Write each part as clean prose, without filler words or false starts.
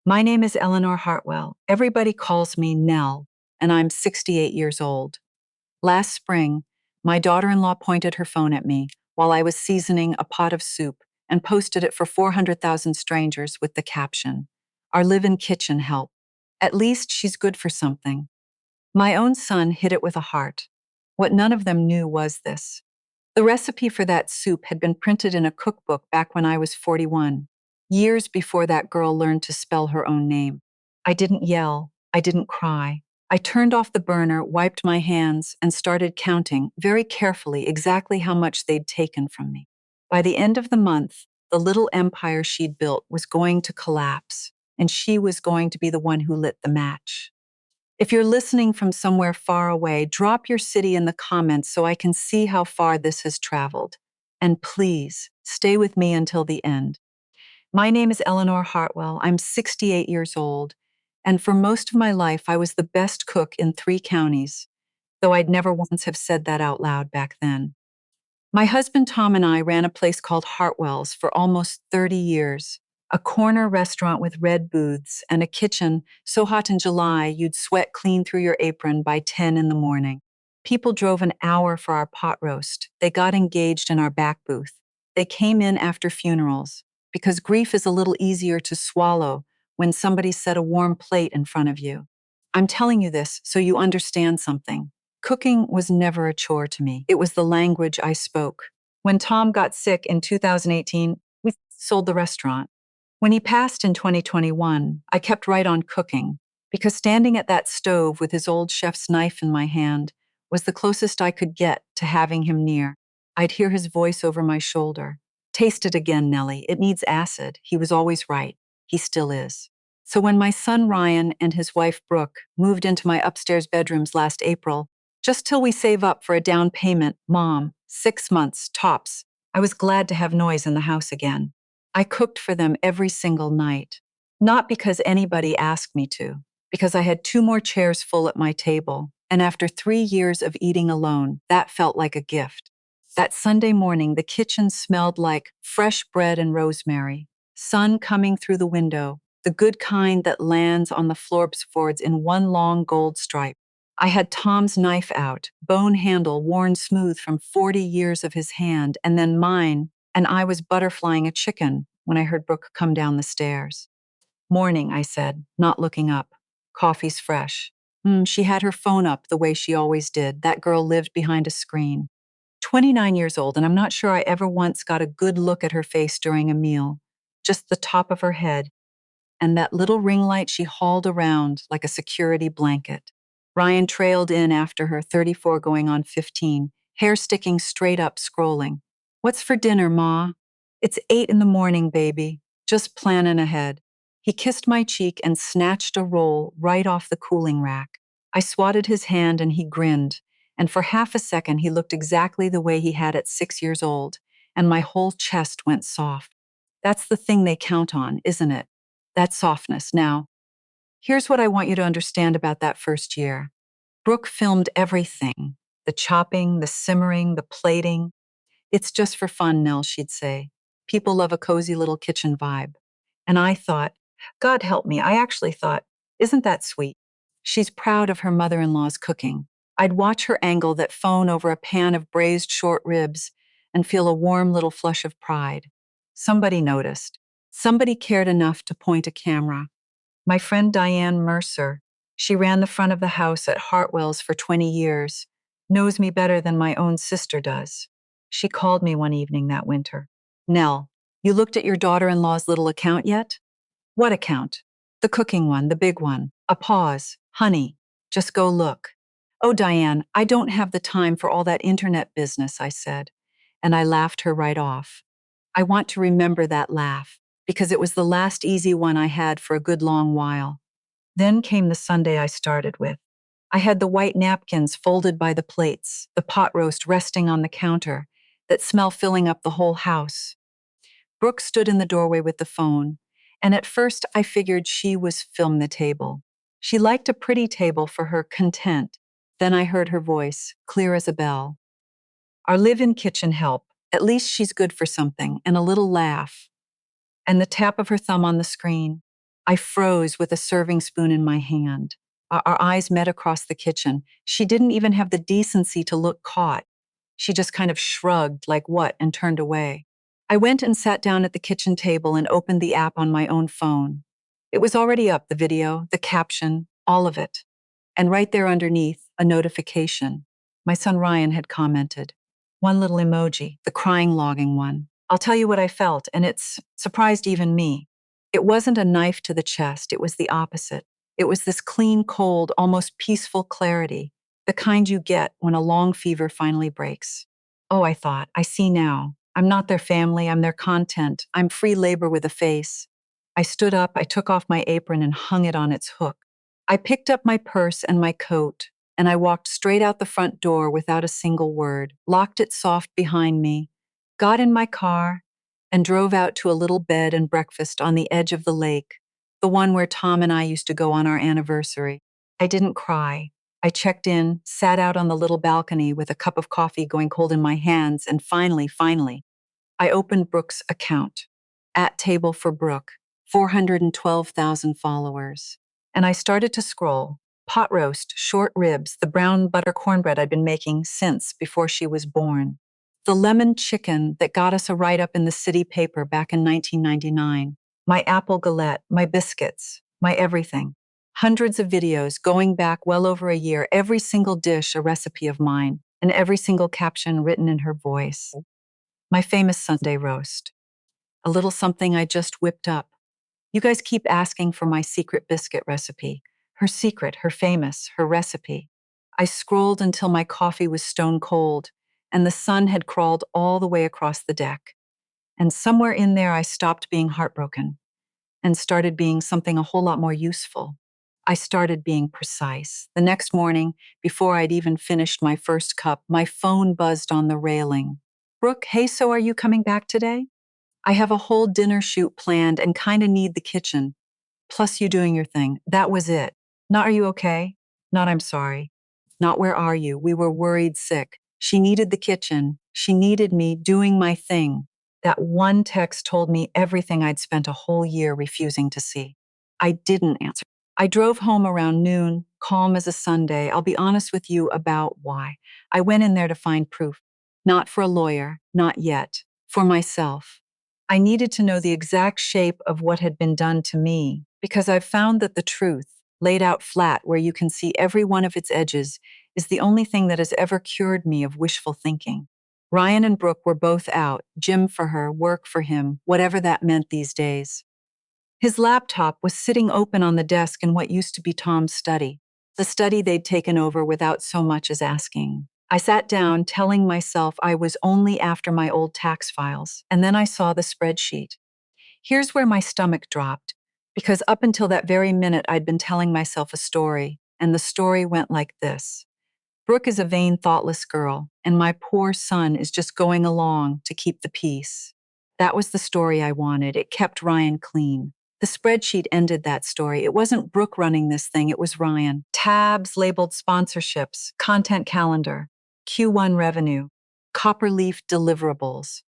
My name is Eleanor Hartwell. Everybody calls me Nell, and I'm 68 years old. Last spring, my daughter-in-law pointed her phone at me while I was seasoning a pot of soup and posted it for 400,000 strangers with the caption, "Our live-in kitchen help. At least she's good for something." My own son hit it with a heart. What none of them knew was this. The recipe for that soup had been printed in a cookbook back when I was 41, years before that girl learned to spell her own name. I didn't yell. I didn't cry. I turned off the burner, wiped my hands, and started counting very carefully exactly how much they'd taken from me. By the end of the month, the little empire she'd built was going to collapse, and she was going to be the one who lit the match. If you're listening from somewhere far away, drop your city in the comments so I can see how far this has traveled. And please, stay with me until the end. My name is Eleanor Hartwell. I'm 68 years old, and for most of my life, I was the best cook in 3 counties, though I'd never once have said that out loud back then. My husband Tom and I ran a place called Hartwell's for almost 30 years, a corner restaurant with red booths and a kitchen so hot in July you'd sweat clean through your apron by 10 in the morning. People drove an hour for our pot roast. They got engaged in our back booth. They came in after funerals, because grief is a little easier to swallow when somebody set a warm plate in front of you. I'm telling you this so you understand something. Cooking was never a chore to me. It was the language I spoke. When Tom got sick in 2018, we sold the restaurant. When he passed in 2021, I kept right on cooking because standing at that stove with his old chef's knife in my hand was the closest I could get to having him near. I'd hear his voice over my shoulder. "Taste it again, Nellie. It needs acid." He was always right. He still is. So when my son Ryan and his wife Brooke moved into my upstairs bedrooms last April, just till we save up for a down payment, Mom, 6 months, tops, I was glad to have noise in the house again. I cooked for them every single night. Not because anybody asked me to, because I had 2 more chairs full at my table, and after 3 years of eating alone, that felt like a gift. That Sunday morning, the kitchen smelled like fresh bread and rosemary, sun coming through the window, the good kind that lands on the floorboards in one long gold stripe. I had Tom's knife out, bone handle worn smooth from 40 years of his hand, and then mine, and I was butterflying a chicken when I heard Brooke come down the stairs. "Morning," I said, not looking up. "Coffee's fresh." She had her phone up the way she always did. That girl lived behind a screen. 29 years old, and I'm not sure I ever once got a good look at her face during a meal. Just the top of her head, and that little ring light she hauled around like a security blanket. Ryan trailed in after her, 34 going on 15, hair sticking straight up, scrolling. "What's for dinner, Ma?" "It's 8 in the morning, baby. Just planning ahead." He kissed my cheek and snatched a roll right off the cooling rack. I swatted his hand and he grinned, and for half a second he looked exactly the way he had at 6 years old, and my whole chest went soft. That's the thing they count on, isn't it? That softness. Now, here's what I want you to understand about that first year. Brooke filmed everything, the chopping, the simmering, the plating. "It's just for fun, Nell," she'd say. "People love a cozy little kitchen vibe." And I thought, God help me, I actually thought, isn't that sweet? She's proud of her mother-in-law's cooking. I'd watch her angle that phone over a pan of braised short ribs and feel a warm little flush of pride. Somebody noticed. Somebody cared enough to point a camera. My friend Diane Mercer, she ran the front of the house at Hartwell's for 20 years, knows me better than my own sister does. She called me one evening that winter. "Nell, you looked at your daughter-in-law's little account yet?" "What account?" "The cooking one, the big one." A pause. "Honey, just go look." "Oh, Diane, I don't have the time for all that internet business," I said, and I laughed her right off. I want to remember that laugh, because it was the last easy one I had for a good long while. Then came the Sunday I started with. I had the white napkins folded by the plates, the pot roast resting on the counter, that smell filling up the whole house. Brooke stood in the doorway with the phone, and at first I figured she was filming the table. She liked a pretty table for her content. Then I heard her voice, clear as a bell. "Our live-in kitchen help. At least she's good for something," and a little laugh, and the tap of her thumb on the screen. I froze with a serving spoon in my hand. Our eyes met across the kitchen. She didn't even have the decency to look caught. She just kind of shrugged, like what, and turned away. I went and sat down at the kitchen table and opened the app on my own phone. It was already up, the video, the caption, all of it. And right there underneath, a notification. My son Ryan had commented. One little emoji, the crying logging one. I'll tell you what I felt, and it's surprised even me. It wasn't a knife to the chest, it was the opposite. It was this clean, cold, almost peaceful clarity, the kind you get when a long fever finally breaks. Oh, I thought, I see now. I'm not their family, I'm their content. I'm free labor with a face. I stood up, I took off my apron and hung it on its hook. I picked up my purse and my coat, and I walked straight out the front door without a single word, locked it soft behind me, got in my car, and drove out to a little bed and breakfast on the edge of the lake, the one where Tom and I used to go on our anniversary. I didn't cry. I checked in, sat out on the little balcony with a cup of coffee going cold in my hands, and finally, I opened Brooke's account. At Table for Brooke, 412,000 followers. And I started to scroll. Pot roast, short ribs, the brown butter cornbread I'd been making since before she was born. The lemon chicken that got us a write-up in the city paper back in 1999. My apple galette, my biscuits, my everything. Hundreds of videos going back well over a year, every single dish a recipe of mine, and every single caption written in her voice. My famous Sunday roast. A little something I just whipped up. You guys keep asking for my secret biscuit recipe. Her secret, her famous, her recipe. I scrolled until my coffee was stone cold, and the sun had crawled all the way across the deck. And somewhere in there, I stopped being heartbroken and started being something a whole lot more useful. I started being precise. The next morning, before I'd even finished my first cup, my phone buzzed on the railing. Brooke, hey, so are you coming back today? I have a whole dinner shoot planned and kinda need the kitchen. Plus you doing your thing. That was it. Not are you okay? Not I'm sorry. Not where are you? We were worried sick. She needed the kitchen. She needed me doing my thing. That one text told me everything I'd spent a whole year refusing to see. I didn't answer. I drove home around noon, calm as a Sunday. I'll be honest with you about why. I went in there to find proof. Not for a lawyer, not yet. For myself. I needed to know the exact shape of what had been done to me, because I've found that the truth, laid out flat where you can see every one of its edges, is the only thing that has ever cured me of wishful thinking. Ryan and Brooke were both out, gym for her, work for him, whatever that meant these days. His laptop was sitting open on the desk in what used to be Tom's study, the study they'd taken over without so much as asking. I sat down, telling myself I was only after my old tax files, and then I saw the spreadsheet. Here's where my stomach dropped, because up until that very minute I'd been telling myself a story, and the story went like this. Brooke is a vain, thoughtless girl, and my poor son is just going along to keep the peace. That was the story I wanted. It kept Ryan clean. The spreadsheet ended that story. It wasn't Brooke running this thing, it was Ryan. Tabs labeled sponsorships, content calendar, Q1 revenue, copperleaf deliverables.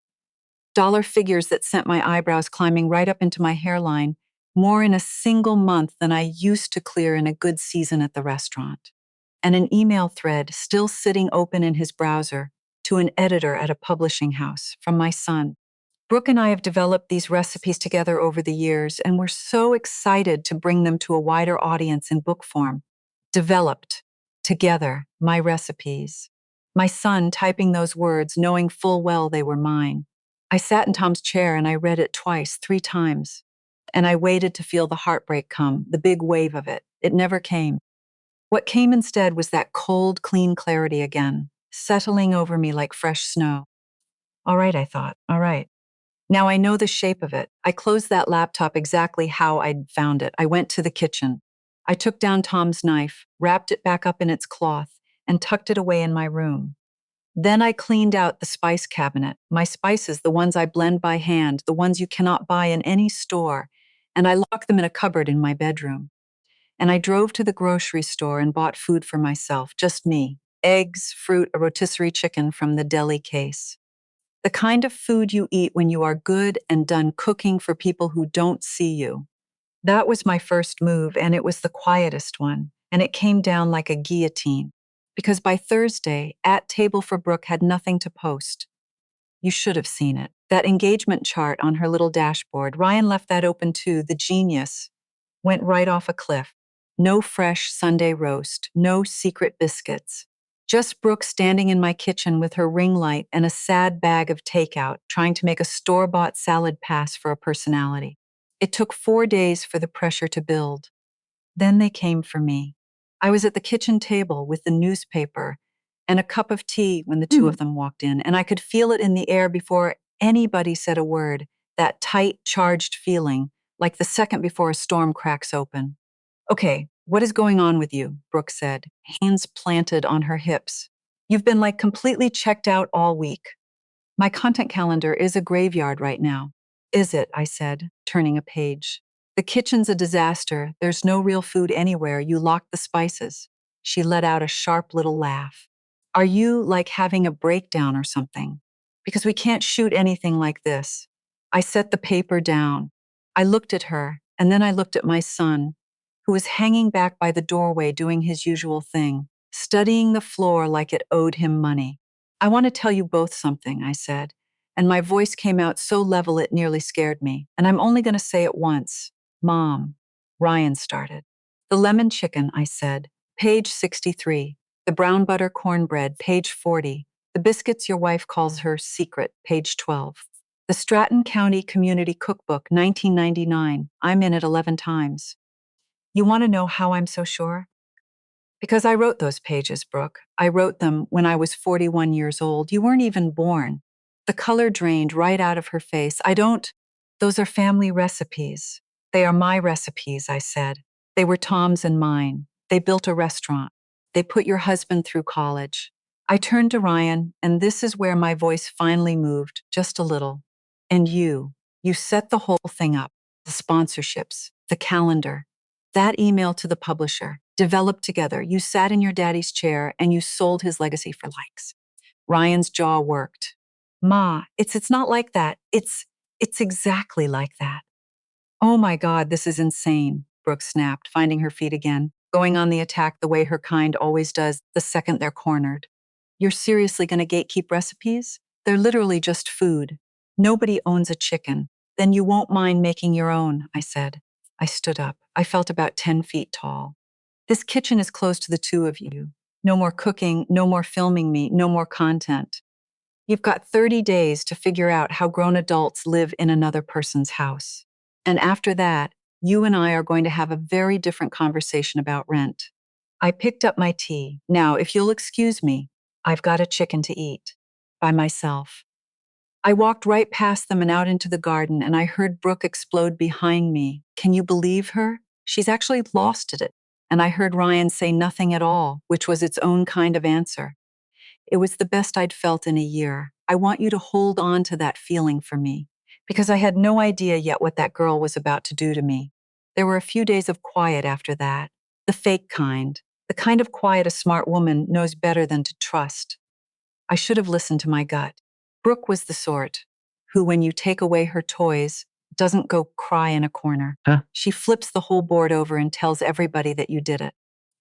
Dollar figures that sent my eyebrows climbing right up into my hairline, more in a single month than I used to clear in a good season at the restaurant. And an email thread still sitting open in his browser to an editor at a publishing house from my son. Brooke and I have developed these recipes together over the years, and we're so excited to bring them to a wider audience in book form. Developed, together, my recipes. My son typing those words, knowing full well they were mine. I sat in Tom's chair and I read it twice, 3 times. And I waited to feel the heartbreak come, the big wave of it. It never came. What came instead was that cold, clean clarity again, settling over me like fresh snow. All right, I thought, all right. Now I know the shape of it. I closed that laptop exactly how I'd found it. I went to the kitchen. I took down Tom's knife, wrapped it back up in its cloth, and tucked it away in my room. Then I cleaned out the spice cabinet, my spices, the ones I blend by hand, the ones you cannot buy in any store, and I locked them in a cupboard in my bedroom. And I drove to the grocery store and bought food for myself, just me. Eggs, fruit, a rotisserie chicken from the deli case. The kind of food you eat when you are good and done cooking for people who don't see you. That was my first move, and it was the quietest one, and it came down like a guillotine. Because by Thursday, At Table for Brooke had nothing to post. You should have seen it. That engagement chart on her little dashboard, Ryan left that open too. The genius went right off a cliff. No fresh Sunday roast, no secret biscuits. Just Brooke standing in my kitchen with her ring light and a sad bag of takeout, trying to make a store-bought salad pass for a personality. It took 4 days for the pressure to build. Then they came for me. I was at the kitchen table with the newspaper and a cup of tea when the two of them walked in, and I could feel it in the air before anybody said a word, that tight, charged feeling, like the second before a storm cracks open. Okay, what is going on with you? Brooke said, hands planted on her hips. You've been like completely checked out all week. My content calendar is a graveyard right now. Is it? I said, turning a page. The kitchen's a disaster. There's no real food anywhere. You locked the spices. She let out a sharp little laugh. Are you like having a breakdown or something? Because we can't shoot anything like this. I set the paper down. I looked at her, and then I looked at my son, who was hanging back by the doorway doing his usual thing, studying the floor like it owed him money. I want to tell you both something, I said, and my voice came out so level it nearly scared me. And I'm only going to say it once. Mom, Ryan started. The lemon chicken, I said. Page 63. The brown butter cornbread, page 40. The biscuits your wife calls her secret, page 12. The Stratton County Community Cookbook, 1999. I'm in it 11 times. You want to know how I'm so sure? Because I wrote those pages, Brooke. I wrote them when I was 41 years old. You weren't even born. The color drained right out of her face. Those are family recipes. They are my recipes, I said. They were Tom's and mine. They built a restaurant. They put your husband through college. I turned to Ryan, and this is where my voice finally moved, just a little. And you set the whole thing up. The sponsorships, the calendar, that email to the publisher, developed together. You sat in your daddy's chair and you sold his legacy for likes. Ryan's jaw worked. Ma, it's not like that. It's exactly like that. Oh my God, this is insane, Brooke snapped, finding her feet again, going on the attack the way her kind always does the second they're cornered. You're seriously going to gatekeep recipes? They're literally just food. Nobody owns a chicken. Then you won't mind making your own, I said. I stood up. I felt about 10 feet tall. This kitchen is closed to the two of you. No more cooking, no more filming me, no more content. You've got 30 days to figure out how grown adults live in another person's house. And after that, you and I are going to have a very different conversation about rent. I picked up my tea. Now, if you'll excuse me, I've got a chicken to eat. By myself. I walked right past them and out into the garden, and I heard Brooke explode behind me. Can you believe her? She's actually lost it. And I heard Ryan say nothing at all, which was its own kind of answer. It was the best I'd felt in a year. I want you to hold on to that feeling for me, because I had no idea yet what that girl was about to do to me. There were a few days of quiet after that, the fake kind, the kind of quiet a smart woman knows better than to trust. I should have listened to my gut. Brooke was the sort who, when you take away her toys, doesn't go cry in a corner. Huh? She flips the whole board over and tells everybody that you did it.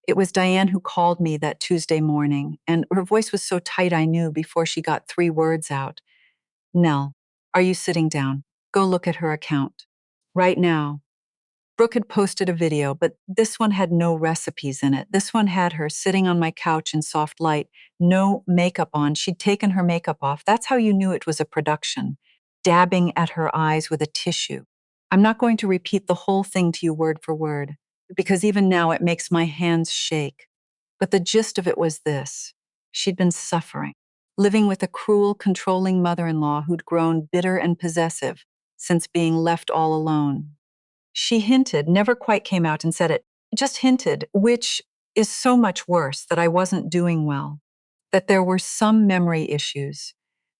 It was Diane who called me that Tuesday morning, and her voice was so tight I knew before she got 3 words out. Nell, are you sitting down? Go look at her account. Right now. Brooke had posted a video, but this one had no recipes in it. This one had her sitting on my couch in soft light, no makeup on. She'd taken her makeup off. That's how you knew it was a production. Dabbing at her eyes with a tissue. I'm not going to repeat the whole thing to you word for word, because even now it makes my hands shake. But the gist of it was this. She'd been suffering, living with a cruel, controlling mother-in-law who'd grown bitter and possessive since being left all alone. She hinted, never quite came out and said it, just hinted, which is so much worse, that I wasn't doing well, that there were some memory issues,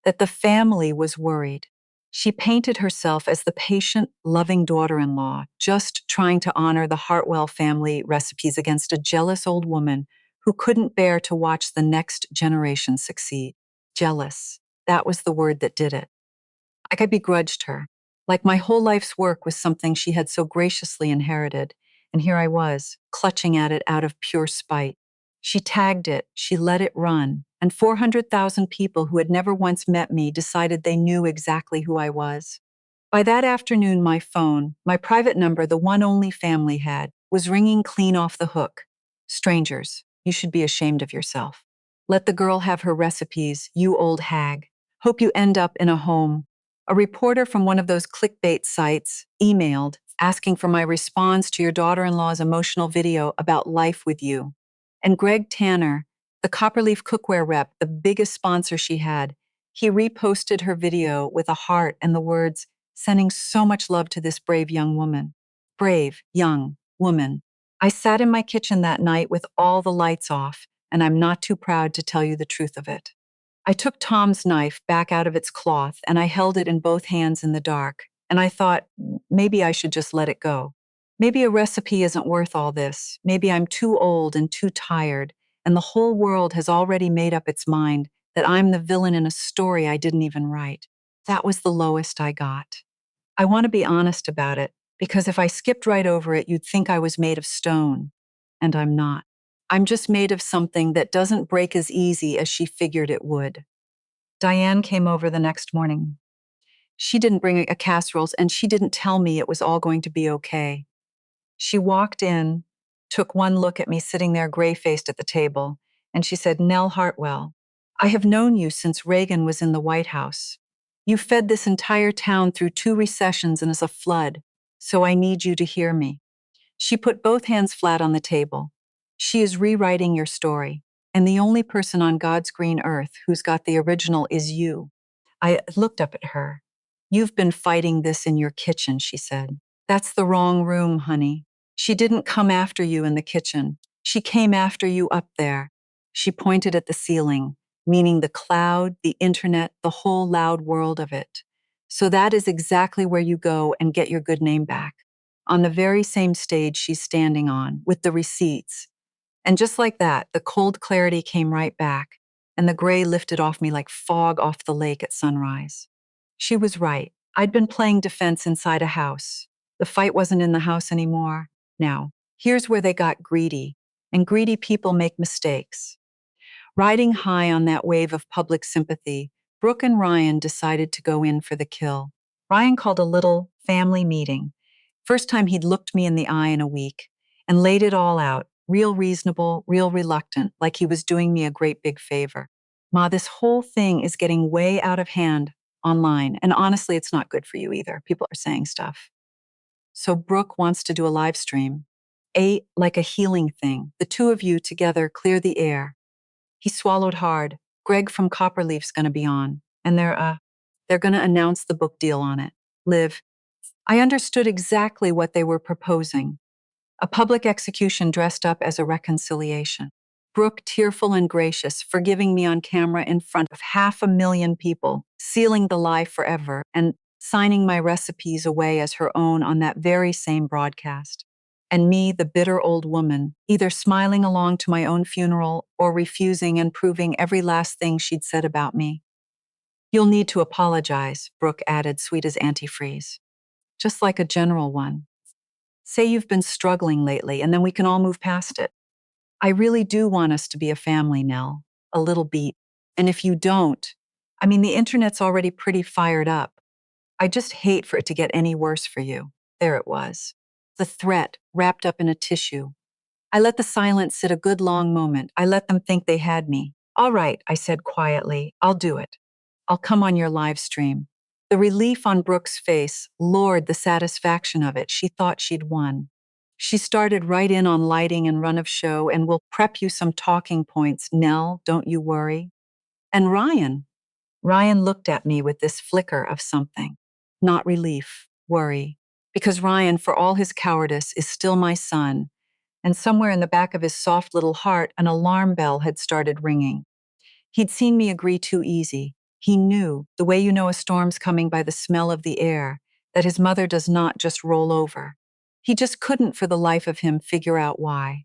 that the family was worried. She painted herself as the patient, loving daughter-in-law, just trying to honor the Hartwell family recipes against a jealous old woman who couldn't bear to watch the next generation succeed. Jealous. That was the word that did it. Like I begrudged her. Like my whole life's work was something she had so graciously inherited, and here I was, clutching at it out of pure spite. She tagged it, she let it run, and 400,000 people who had never once met me decided they knew exactly who I was. By that afternoon, my phone, my private number the one only family had, was ringing clean off the hook. Strangers, you should be ashamed of yourself. Let the girl have her recipes, you old hag. Hope you end up in a home. A reporter from one of those clickbait sites emailed asking for my response to your daughter-in-law's emotional video about life with you. And Greg Tanner, the Copperleaf cookware rep, the biggest sponsor she had, he reposted her video with a heart and the words, sending so much love to this brave young woman. Brave, young woman. I sat in my kitchen that night with all the lights off, and I'm not too proud to tell you the truth of it. I took Tom's knife back out of its cloth and I held it in both hands in the dark, and I thought, maybe I should just let it go. Maybe a recipe isn't worth all this. Maybe I'm too old and too tired, and the whole world has already made up its mind that I'm the villain in a story I didn't even write. That was the lowest I got. I want to be honest about it, because if I skipped right over it, you'd think I was made of stone. And I'm not. I'm just made of something that doesn't break as easy as she figured it would. Diane came over the next morning. She didn't bring a casserole, and she didn't tell me it was all going to be okay. She walked in, took one look at me sitting there gray-faced at the table, and she said, Nell Hartwell, I have known you since Reagan was in the White House. You fed this entire town through 2 recessions and as a flood, so I need you to hear me. She put both hands flat on the table. She is rewriting your story, and the only person on God's green earth who's got the original is you. I looked up at her. You've been fighting this in your kitchen, she said. That's the wrong room, honey. She didn't come after you in the kitchen. She came after you up there. She pointed at the ceiling, meaning the cloud, the internet, the whole loud world of it. So that is exactly where you go and get your good name back. On the very same stage she's standing on, with the receipts. And just like that, the cold clarity came right back, and the gray lifted off me like fog off the lake at sunrise. She was right. I'd been playing defense inside a house. The fight wasn't in the house anymore. Now, here's where they got greedy, and greedy people make mistakes. Riding high on that wave of public sympathy, Brooke and Ryan decided to go in for the kill. Ryan called a little family meeting. First time he'd looked me in the eye in a week, and laid it all out, real reasonable, real reluctant, like he was doing me a great big favor. Ma, this whole thing is getting way out of hand online, and honestly, it's not good for you either. People are saying stuff. So Brooke wants to do a live stream. Like a healing thing. The two of you together clear the air. He swallowed hard. Greg from Copperleaf's gonna be on, and they're gonna announce the book deal on it. Liv, I understood exactly what they were proposing. A public execution dressed up as a reconciliation. Brooke, tearful and gracious, forgiving me on camera in front of 500,000 people, sealing the lie forever, and signing my recipes away as her own on that very same broadcast. And me, the bitter old woman, either smiling along to my own funeral or refusing and proving every last thing she'd said about me. You'll need to apologize, Brooke added, sweet as antifreeze. Just like a general one. Say you've been struggling lately, and then we can all move past it. I really do want us to be a family, Nell. A little beat. And if you don't, I mean, the internet's already pretty fired up. I just hate for it to get any worse for you. There it was. The threat wrapped up in a tissue. I let the silence sit a good long moment. I let them think they had me. All right, I said quietly. I'll do it. I'll come on your live stream. The relief on Brooke's face, Lord, the satisfaction of it. She thought she'd won. She started right in on lighting and run of show, and we'll prep you some talking points, Nell, don't you worry. And Ryan looked at me with this flicker of something. Not relief, worry. Because Ryan, for all his cowardice, is still my son, and somewhere in the back of his soft little heart, an alarm bell had started ringing. He'd seen me agree too easy. He knew, the way you know a storm's coming by the smell of the air, that his mother does not just roll over. He just couldn't for the life of him figure out why.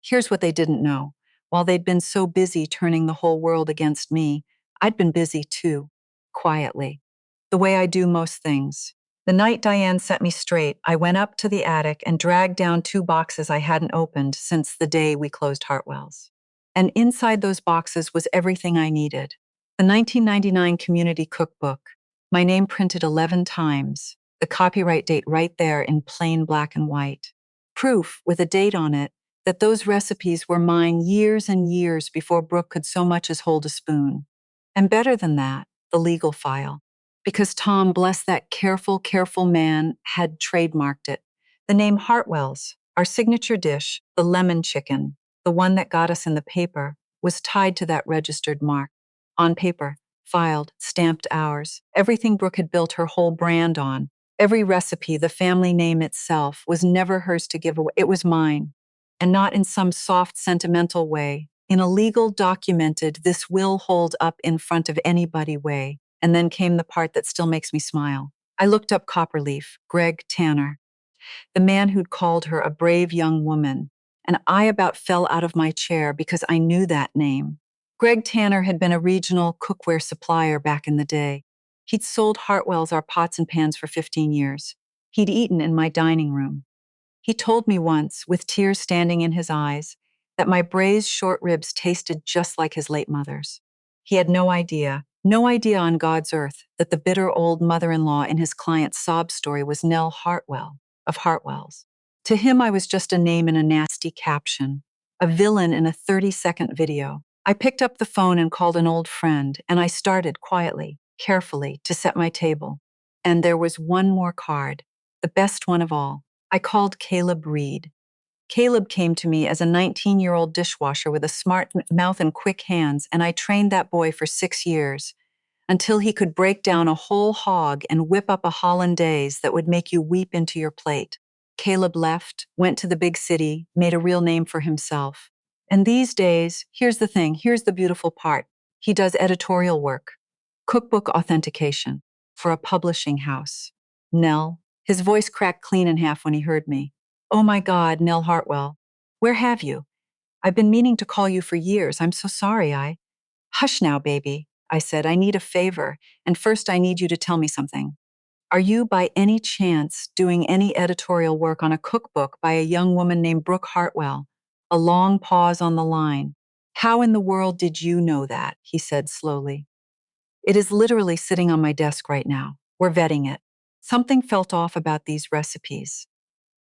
Here's what they didn't know. While they'd been so busy turning the whole world against me, I'd been busy too, quietly, the way I do most things. The night Diane set me straight, I went up to the attic and dragged down 2 boxes I hadn't opened since the day we closed Hartwell's. And inside those boxes was everything I needed. The 1999 Community Cookbook, my name printed 11 times, the copyright date right there in plain black and white. Proof, with a date on it, that those recipes were mine years and years before Brooke could so much as hold a spoon. And better than that, the legal file. Because Tom, bless that careful, careful man, had trademarked it. The name Hartwell's, our signature dish, the lemon chicken, the one that got us in the paper, was tied to that registered mark. On paper, filed, stamped ours. Everything Brooke had built her whole brand on. Every recipe, the family name itself, was never hers to give away. It was mine. And not in some soft, sentimental way. In a legal, documented, this will hold up in front of anybody way. And then came the part that still makes me smile. I looked up Copperleaf, Greg Tanner, the man who'd called her a brave young woman, and I about fell out of my chair because I knew that name. Greg Tanner had been a regional cookware supplier back in the day. He'd sold Hartwell's our pots and pans for 15 years. He'd eaten in my dining room. He told me once, with tears standing in his eyes, that my braised short ribs tasted just like his late mother's. He had no idea on God's earth, that the bitter old mother-in-law in his client's sob story was Nell Hartwell of Hartwell's. To him, I was just a name in a nasty caption, a villain in a 30-second video. I picked up the phone and called an old friend, and I started quietly, carefully, to set my table. And there was one more card, the best one of all. I called Caleb Reed. Caleb came to me as a 19-year-old dishwasher with a smart mouth and quick hands, and I trained that boy for 6 years until he could break down a whole hog and whip up a hollandaise that would make you weep into your plate. Caleb left, went to the big city, made a real name for himself. And these days, here's the beautiful part. He does editorial work, cookbook authentication for a publishing house. Nell, his voice cracked clean in half when he heard me. Oh my God, Nell Hartwell. Where have you? I've been meaning to call you for years. I'm so sorry. Hush now, baby, I said. I need a favor, and first I need you to tell me something. Are you by any chance doing any editorial work on a cookbook by a young woman named Brooke Hartwell? A long pause on the line. How in the world did you know that? He said slowly. It is literally sitting on my desk right now. We're vetting it. Something felt off about these recipes.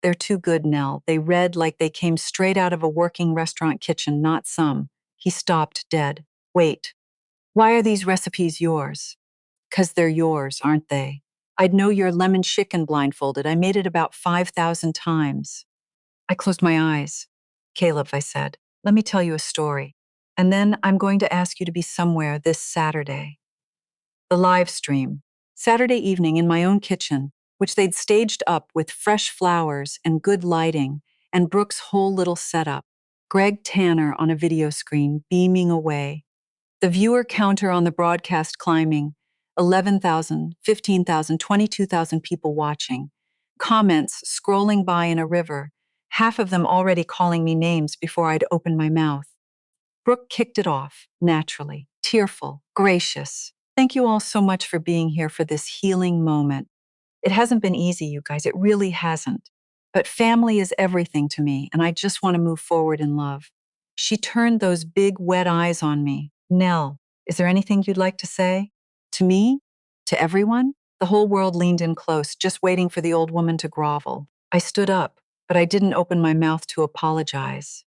They're too good, Nell. They read like they came straight out of a working restaurant kitchen, not some. He stopped dead. Wait, why are these recipes yours? 'Cause they're yours, aren't they? I'd know your lemon chicken blindfolded. I made it about 5,000 times. I closed my eyes. Caleb, I said, let me tell you a story. And then I'm going to ask you to be somewhere this Saturday. The live stream. Saturday evening in my own kitchen, which they'd staged up with fresh flowers and good lighting, and Brooke's whole little setup. Greg Tanner on a video screen, beaming away. The viewer counter on the broadcast climbing, 11,000, 15,000, 22,000 people watching. Comments scrolling by in a river, half of them already calling me names before I'd opened my mouth. Brooke kicked it off, naturally, tearful, gracious. Thank you all so much for being here for this healing moment. It hasn't been easy, you guys. It really hasn't. But family is everything to me, and I just want to move forward in love. She turned those big, wet eyes on me. Nell, is there anything you'd like to say? To me? To everyone? The whole world leaned in close, just waiting for the old woman to grovel. I stood up, but I didn't open my mouth to apologize.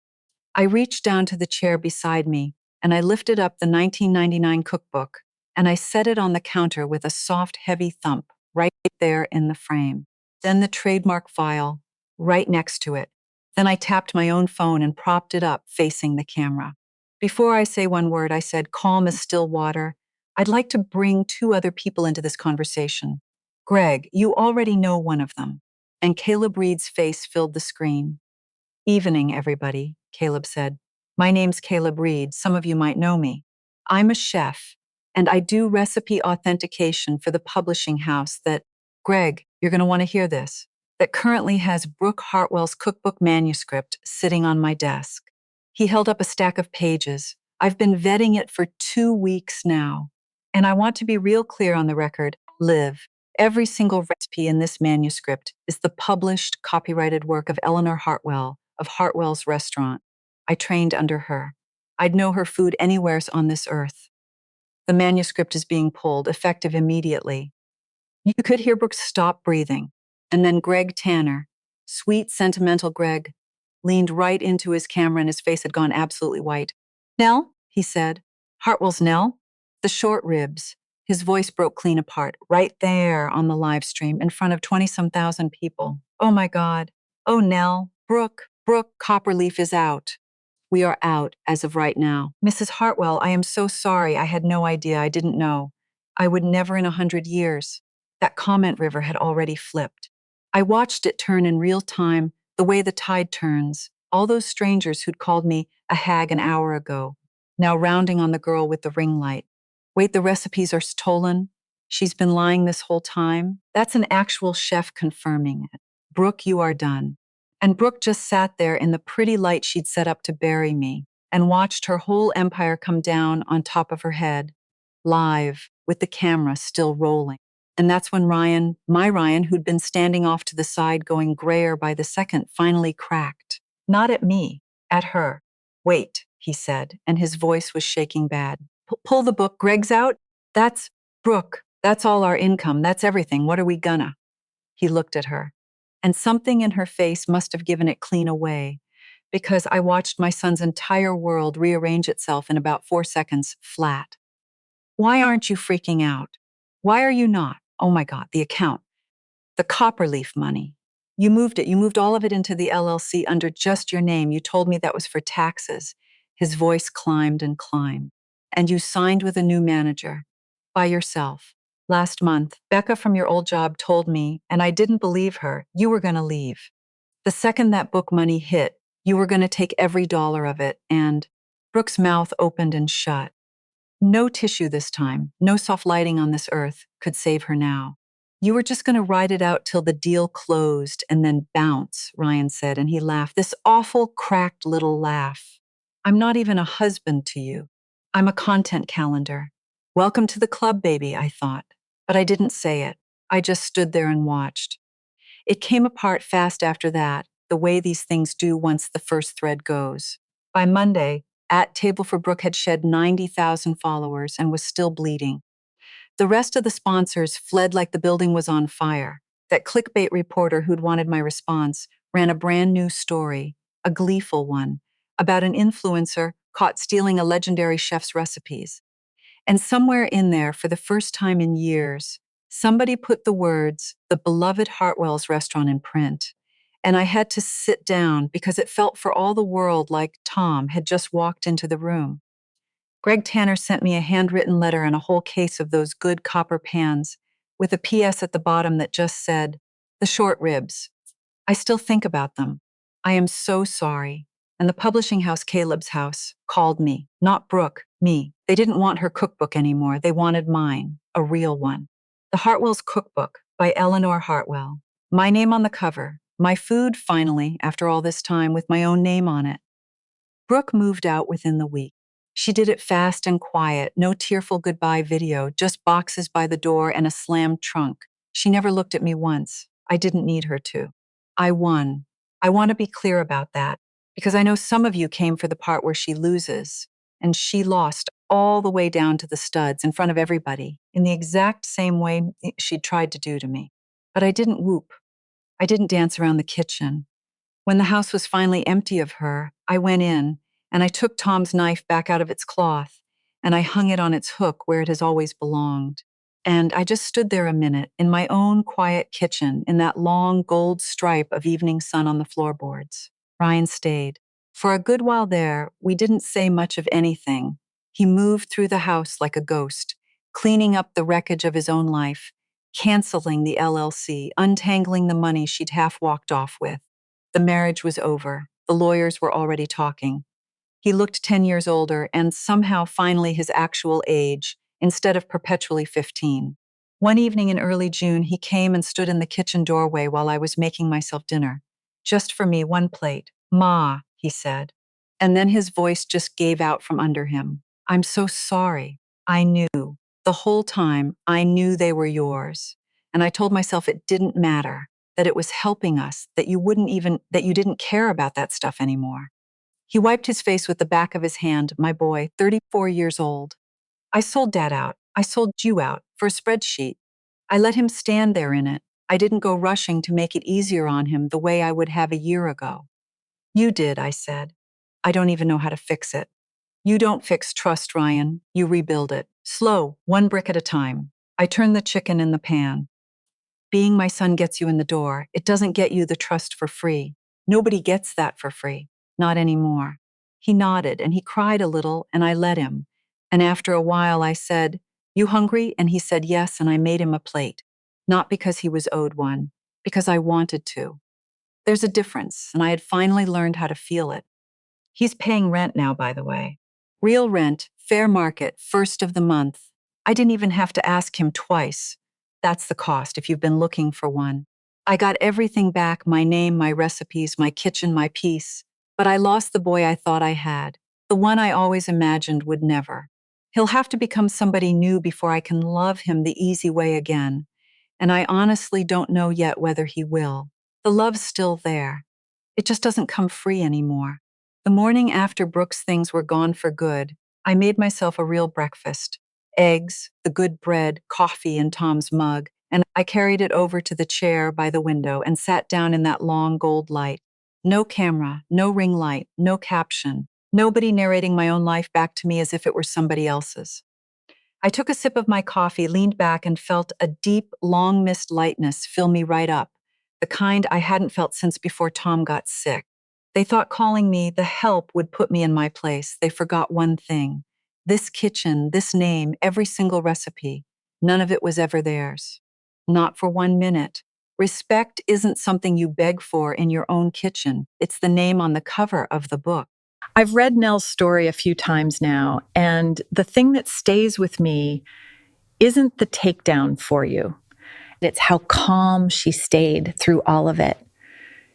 I reached down to the chair beside me, and I lifted up the 1999 cookbook, and I set it on the counter with a soft, heavy thump right there in the frame. Then the trademark file, right next to it. Then I tapped my own phone and propped it up, facing the camera. Before I say one word, I said, calm as still water. I'd like to bring 2 other people into this conversation. Greg, you already know one of them. And Caleb Reed's face filled the screen. Evening, everybody, Caleb said. My name's Caleb Reed. Some of you might know me. I'm a chef, and I do recipe authentication for the publishing house that, Greg, you're going to want to hear this, that currently has Brooke Hartwell's cookbook manuscript sitting on my desk. He held up a stack of pages. I've been vetting it for 2 weeks now. And I want to be real clear on the record, Liv. Every single recipe in this manuscript is the published, copyrighted work of Eleanor Hartwell of Hartwell's Restaurant. I trained under her. I'd know her food anywheres on this earth. The manuscript is being pulled, effective immediately. You could hear Brooks stop breathing, and then Greg Tanner, sweet, sentimental Greg, leaned right into his camera and his face had gone absolutely white. Nell, he said. Hartwell's Nell? The short ribs. His voice broke clean apart, right there on the live stream in front of 20-some thousand people. Oh my God. Oh, Nell. Brooke, Copperleaf is out. We are out as of right now. Mrs. Hartwell, I am so sorry. I had no idea. I didn't know. I would never in 100 years. That comment river had already flipped. I watched it turn in real time, the way the tide turns. All those strangers who'd called me a hag an hour ago, now rounding on the girl with the ring light. Wait, the recipes are stolen? She's been lying this whole time? That's an actual chef confirming it. Brooke, you are done. And Brooke just sat there in the pretty light she'd set up to bury me and watched her whole empire come down on top of her head, live, with the camera still rolling. And that's when Ryan, my Ryan, who'd been standing off to the side going grayer by the second, finally cracked. Not at me, at her. Wait, he said, and his voice was shaking bad. Pull the book, Greg's out? That's Brooke. That's all our income. That's everything. What are we gonna? He looked at her, and something in her face must have given it clean away, because I watched my son's entire world rearrange itself in about 4 seconds flat. Why aren't you freaking out? Why are you not? Oh my God, the account. The Copperleaf money. You moved it. You moved all of it into the LLC under just your name. You told me that was for taxes. His voice climbed and climbed. And you signed with a new manager. By yourself. Last month, Becca from your old job told me, and I didn't believe her, you were going to leave. The second that book money hit, you were going to take every dollar of it, and Brooke's mouth opened and shut. No tissue this time, no soft lighting on this earth could save her now. You were just going to ride it out till the deal closed and then bounce, Ryan said, and he laughed, this awful, cracked little laugh. I'm not even a husband to you. I'm a content calendar. Welcome to the club, baby, I thought. But I didn't say it. I just stood there and watched. It came apart fast after that, the way these things do once the first thread goes. By Monday, at Table for Brooke had shed 90,000 followers and was still bleeding. The rest of the sponsors fled like the building was on fire. That clickbait reporter who'd wanted my response ran a brand new story, a gleeful one, about an influencer caught stealing a legendary chef's recipes. And somewhere in there, for the first time in years, somebody put the words, the beloved Hartwell's Restaurant in print. And I had to sit down because it felt for all the world like Tom had just walked into the room. Greg Tanner sent me a handwritten letter and a whole case of those good copper pans with a PS at the bottom that just said, the short ribs. I still think about them. I am so sorry. And the publishing house, Caleb's house, called me, not Brooke, me. They didn't want her cookbook anymore. They wanted mine, a real one. The Hartwell's Cookbook by Eleanor Hartwell. My name on the cover. My food, finally, after all this time, with my own name on it. Brooke moved out within the week. She did it fast and quiet, no tearful goodbye video, just boxes by the door and a slammed trunk. She never looked at me once. I didn't need her to. I won. I want to be clear about that, because I know some of you came for the part where she loses, and she lost all the way down to the studs in front of everybody, in the exact same way she'd tried to do to me. But I didn't whoop. I didn't dance around the kitchen. When the house was finally empty of her, I went in, and I took Tom's knife back out of its cloth, and I hung it on its hook where it has always belonged. And I just stood there a minute in my own quiet kitchen in that long gold stripe of evening sun on the floorboards. Ryan stayed. For a good while there, we didn't say much of anything. He moved through the house like a ghost, cleaning up the wreckage of his own life, canceling the LLC, untangling the money she'd half walked off with. The marriage was over. The lawyers were already talking. He looked 10 years older and somehow finally his actual age, instead of perpetually 15. One evening in early June, he came and stood in the kitchen doorway while I was making myself dinner. Just for me, one plate. Ma, he said. And then his voice just gave out from under him. I'm so sorry. I knew. The whole time, I knew they were yours. and I told myself it didn't matter, that it was helping us, that you didn't care about that stuff anymore. He wiped his face with the back of his hand, my boy, 34 years old. I sold Dad out. I sold you out for a spreadsheet. I let him stand there in it. I didn't go rushing to make it easier on him the way I would have a year ago. You did, I said. I don't even know how to fix it. You don't fix trust, Ryan. You rebuild it. Slow, one brick at a time. I turned the chicken in the pan. Being my son gets you in the door. It doesn't get you the trust for free. Nobody gets that for free. Not anymore. He nodded and he cried a little, and I let him. And after a while, I said, "You hungry?" And he said yes, and I made him a plate. Not because he was owed one, because I wanted to. There's a difference, and I had finally learned how to feel it. He's paying rent now, by the way. Real rent, fair market, first of the month. I didn't even have to ask him twice. That's the cost if you've been looking for one. I got everything back, my name, my recipes, my kitchen, my peace. But I lost the boy I thought I had, the one I always imagined would never. He'll have to become somebody new before I can love him the easy way again. And I honestly don't know yet whether he will. The love's still there. It just doesn't come free anymore. The morning after Brooke's things were gone for good, I made myself a real breakfast. Eggs, the good bread, coffee in Tom's mug, and I carried it over to the chair by the window and sat down in that long gold light. No camera, no ring light, no caption. Nobody narrating my own life back to me as if it were somebody else's. I took a sip of my coffee, leaned back, and felt a deep, long-missed lightness fill me right up, the kind I hadn't felt since before Tom got sick. They thought calling me the help would put me in my place. They forgot one thing. This kitchen, this name, every single recipe, none of it was ever theirs. Not for 1 minute. Respect isn't something you beg for in your own kitchen. It's the name on the cover of the book. I've read Nell's story a few times now, and the thing that stays with me isn't the takedown for you. It's how calm she stayed through all of it.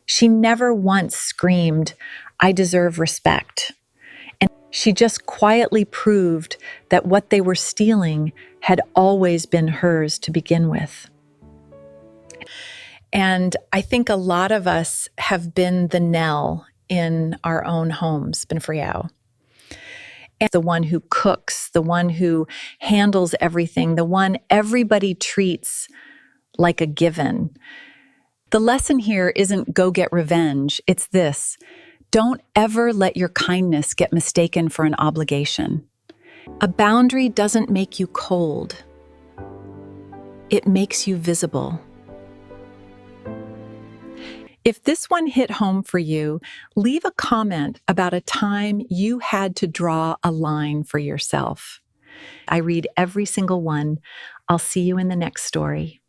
She never once screamed, "I deserve respect." And she just quietly proved that what they were stealing had always been hers to begin with. And I think a lot of us have been the Nell in our own homes, been Friau. And the one who cooks, the one who handles everything, the one everybody treats like a given. The lesson here isn't go get revenge. It's this: don't ever let your kindness get mistaken for an obligation. A boundary doesn't make you cold. It makes you visible. If this one hit home for you, leave a comment about a time you had to draw a line for yourself. I read every single one. I'll see you in the next story.